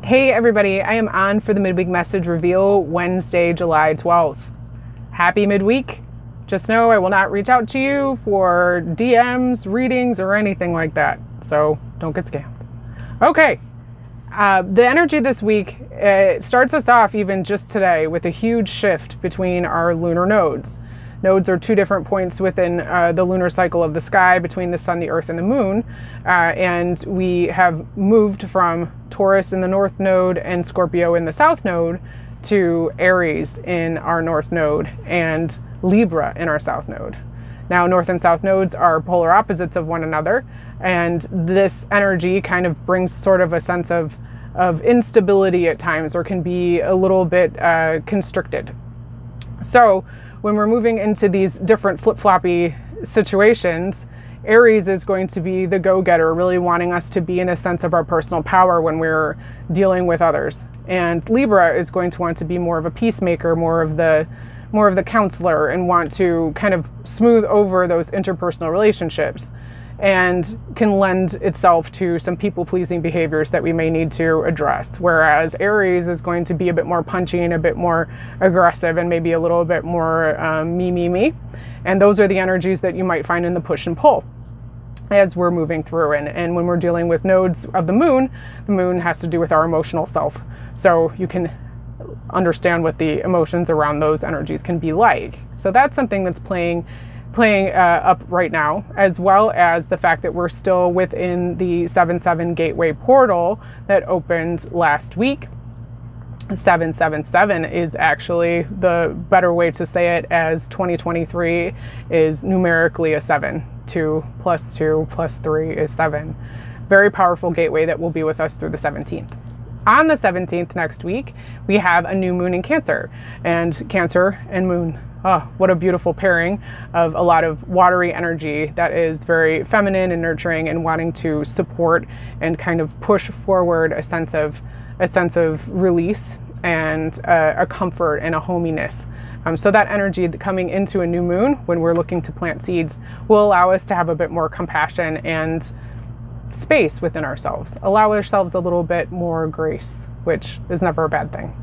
Hey everybody, I am on for the midweek message reveal Wednesday, July 12th. Happy midweek. Just know I will not reach out to you for DMs, readings, or anything like that. So don't get scammed. Okay, the energy this week starts us off even just today with a huge shift between our lunar nodes. Nodes are two different points within the lunar cycle of the sky between the sun, the earth, and the moon. And we have moved from Taurus in the north node and Scorpio in the south node to Aries in our north node and Libra in our south node. Now, north and south nodes are polar opposites of one another. And this energy kind of brings sort of a sense of instability at times, or can be a little bit constricted. So when we're moving into these different flip-floppy situations, Aries is going to be the go-getter, really wanting us to be in a sense of our personal power when we're dealing with others. And Libra is going to want to be more of a peacemaker, more of the counselor, and want to kind of smooth over those interpersonal relationships, and can lend itself to some people-pleasing behaviors that we may need to address. Whereas Aries is going to be a bit more punchy and a bit more aggressive and maybe a little bit more me. And those are the energies that you might find in the push and pull as we're moving through. And when we're dealing with nodes of the moon has to do with our emotional self. So you can understand what the emotions around those energies can be like. So that's something that's playing up right now, as well as the fact that we're still within the 7/7 gateway portal that opened last week. 777 is actually the better way to say it, as 2023 is numerically a 7. 2 plus 2 plus 3 is 7. Very powerful gateway that will be with us through the 17th. On the 17th next week, we have a new moon in Cancer, and Cancer and moon. Oh, what a beautiful pairing of a lot of watery energy that is very feminine and nurturing and wanting to support and kind of push forward a sense of release and a comfort and a hominess. So that energy coming into a new moon when we're looking to plant seeds will allow us to have a bit more compassion and space within ourselves. Allow ourselves a little bit more grace, which is never a bad thing.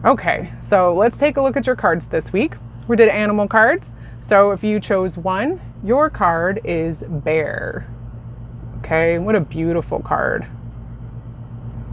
Okay, so let's take a look at your cards this week. We did animal cards. So if you chose one, your card is Bear. Okay, what a beautiful card.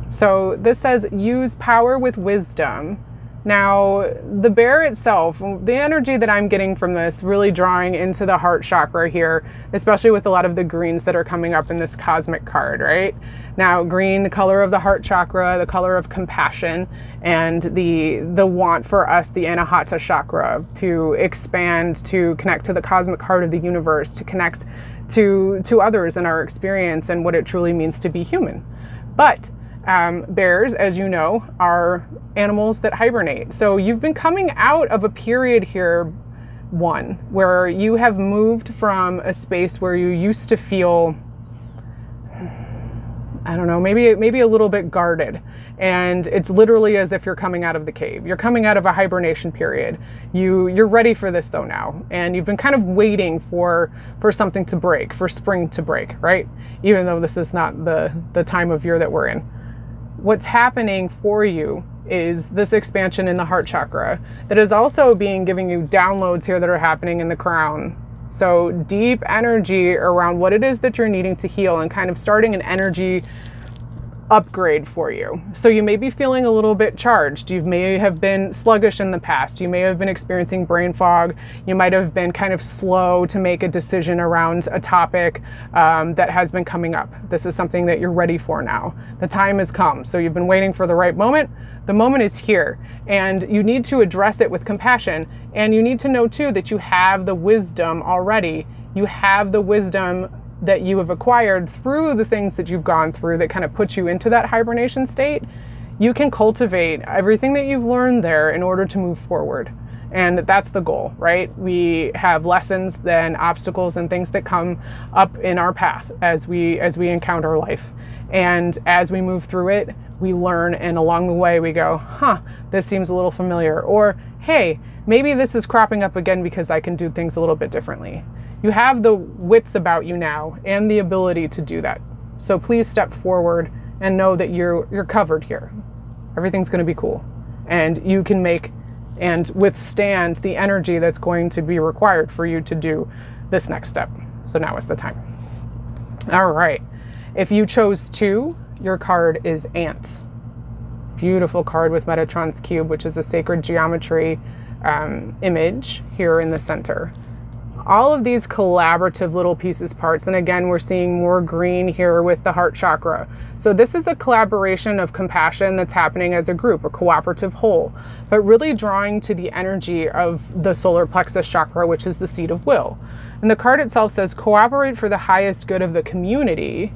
So this says use power with wisdom. Now, the bear itself, the energy that I'm getting from this, really drawing into the heart chakra here, especially with a lot of the greens that are coming up in this cosmic card, right? Now, green, the color of the heart chakra, the color of compassion, and the want for us, the Anahata chakra, to expand, to connect to the cosmic heart of the universe, to connect to others in our experience and what it truly means to be human. But bears, as you know, are animals that hibernate. So you've been coming out of a period here, where you have moved from a space where you used to feel, I don't know, maybe a little bit guarded. And it's literally as if you're coming out of the cave. You're coming out of a hibernation period. You're ready for this though now. And you've been kind of waiting for something to break, for spring to break, right? Even though this is not the time of year that we're in. What's happening for you is this expansion in the heart chakra that is also giving you downloads here that are happening in the crown. So deep energy around what it is that you're needing to heal, and kind of starting an energy upgrade for you. So you may be feeling a little bit charged. You may have been sluggish in the past. You may have been experiencing brain fog. You might have been kind of slow to make a decision around a topic that has been coming up. This is something that you're ready for now. The time has come. So you've been waiting for the right moment. The moment is here, and you need to address it with compassion. And you need to know too that you have the wisdom already. You have the wisdom that you have acquired through the things that you've gone through that kind of put you into that hibernation state. You can cultivate everything that you've learned there in order to move forward. And that's the goal, right? We have lessons, then obstacles and things that come up in our path as we encounter life. And as we move through it, we learn, and along the way we go, this seems a little familiar, or hey, maybe this is cropping up again because I can do things a little bit differently. You have the wits about you now and the ability to do that. So please step forward and know that you're covered here. Everything's going to be cool, and you can make and withstand the energy that's going to be required for you to do this next step. So now is the time. All right. If you chose 2, your card is Ant. Beautiful card with Metatron's cube, which is a sacred geometry image here in the center. All of these collaborative little pieces, parts, and again, we're seeing more green here with the heart chakra. So this is a collaboration of compassion that's happening as a group, a cooperative whole, but really drawing to the energy of the solar plexus chakra, which is the seat of will. And the card itself says, cooperate for the highest good of the community.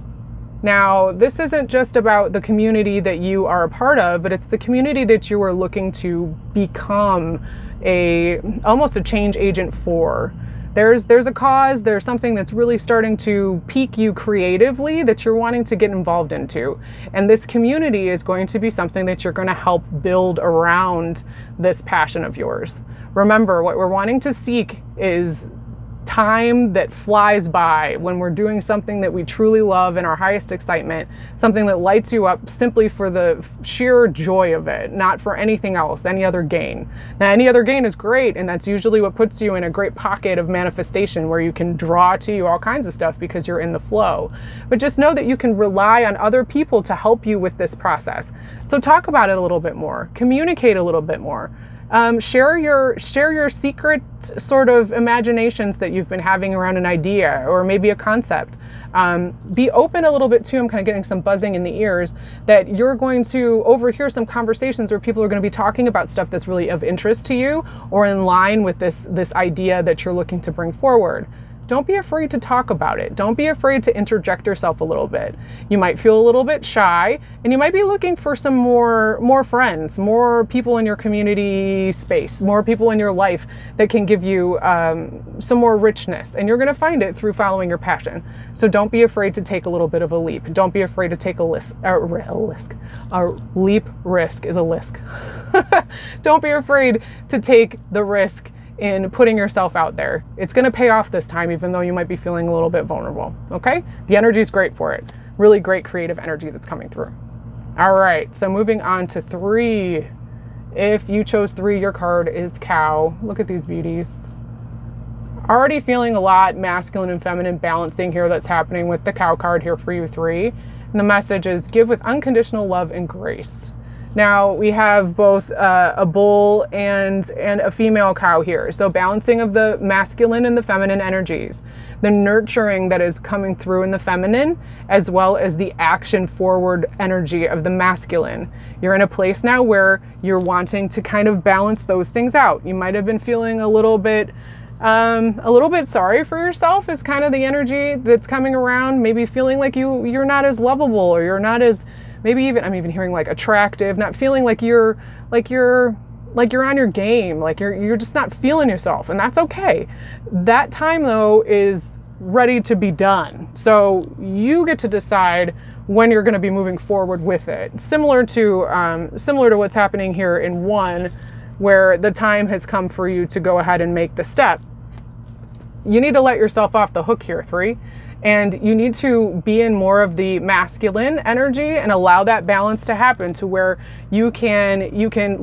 Now, this isn't just about the community that you are a part of, but it's the community that you are looking to become almost a change agent for. There's a cause, there's something that's really starting to pique you creatively that you're wanting to get involved into. And this community is going to be something that you're going to help build around this passion of yours. Remember, what we're wanting to seek is time that flies by when we're doing something that we truly love in our highest excitement, something that lights you up simply for the sheer joy of it, not for anything else, any other gain. Now, any other gain is great, and that's usually what puts you in a great pocket of manifestation where you can draw to you all kinds of stuff because you're in the flow. But just know that you can rely on other people to help you with this process. So talk about it a little bit more, communicate a little bit more. Share your secret sort of imaginations that you've been having around an idea or maybe a concept. Be open a little bit too. I'm kind of getting some buzzing in the ears that you're going to overhear some conversations where people are going to be talking about stuff that's really of interest to you or in line with this idea that you're looking to bring forward. Don't be afraid to talk about it. Don't be afraid to interject yourself a little bit. You might feel a little bit shy, and you might be looking for some more friends, more people in your community space, more people in your life that can give you some more richness. And you're going to find it through following your passion. So don't be afraid to take a little bit of a leap. Don't be afraid to take a leap. Risk is a lisk. Don't be afraid to take the risk in putting yourself out there. It's going to pay off this time, even though you might be feeling a little bit vulnerable. Okay? The energy is great for it. Really great creative energy that's coming through. All right. So moving on to 3. If you chose 3, your card is Cow. Look at these beauties. Already feeling a lot masculine and feminine balancing here that's happening with the Cow card here for you 3. And the message is give with unconditional love and grace. Now we have both a bull and a female cow here. So balancing of the masculine and the feminine energies, the nurturing that is coming through in the feminine, as well as the action forward energy of the masculine. You're in a place now where you're wanting to kind of balance those things out. You might have been feeling a little bit sorry for yourself is kind of the energy that's coming around. Maybe feeling like you're not as lovable, or you're not as, maybe even, I'm even hearing like attractive, not feeling like you're on your game, like you're just not feeling yourself, and that's okay. That time though is ready to be done. So you get to decide when you're going to be moving forward with it. Similar to what's happening here in 1, where the time has come for you to go ahead and make the step. You need to let yourself off the hook here, 3. And you need to be in more of the masculine energy and allow that balance to happen to where you can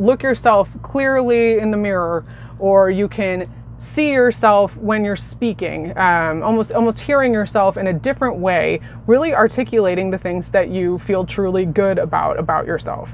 look yourself clearly in the mirror, or you can see yourself when you're speaking, almost hearing yourself in a different way, really articulating the things that you feel truly good about yourself.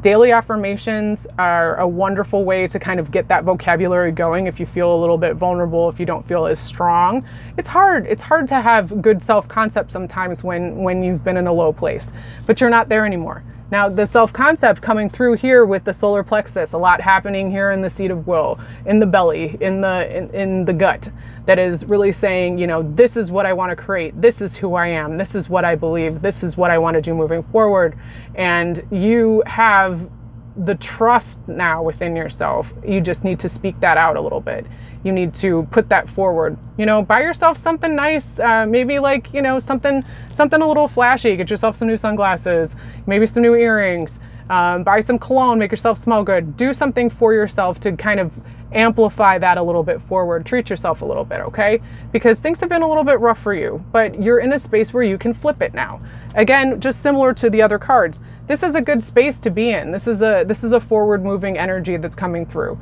Daily affirmations are a wonderful way to kind of get that vocabulary going if you feel a little bit vulnerable, if you don't feel as strong. It's hard to have good self-concept sometimes when you've been in a low place, but you're not there anymore. Now, the self-concept coming through here with the solar plexus, a lot happening here in the seat of will, in the belly, in the gut, that is really saying, this is what I want to create. This is who I am. This is what I believe. This is what I want to do moving forward. And you have the trust now within yourself. You just need to speak that out a little bit. You need to put that forward. Buy yourself something nice, maybe like, something a little flashy. Get yourself some new sunglasses, maybe some new earrings, buy some cologne, make yourself smell good. Do something for yourself to kind of amplify that a little bit forward. Treat yourself a little bit, okay? Because things have been a little bit rough for you, but you're in a space where you can flip it now. Again, just similar to the other cards, this is a good space to be in. This is a forward moving energy that's coming through.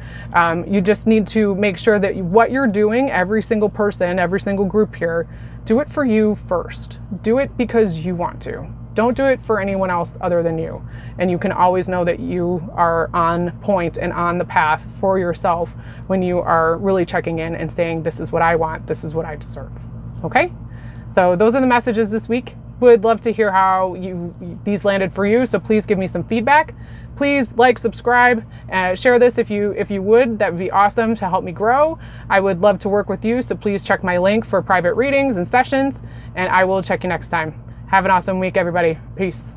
You just need to make sure that what you're doing, every single person, every single group here, do it for you first. Do it because you want to. Don't do it for anyone else other than you. And you can always know that you are on point and on the path for yourself when you are really checking in and saying, this is what I want, this is what I deserve. Okay? So those are the messages this week. Would love to hear how these landed for you. So please give me some feedback. Please like, subscribe, share this if you would. That would be awesome to help me grow. I would love to work with you. So please check my link for private readings and sessions, and I will check you next time. Have an awesome week, everybody. Peace.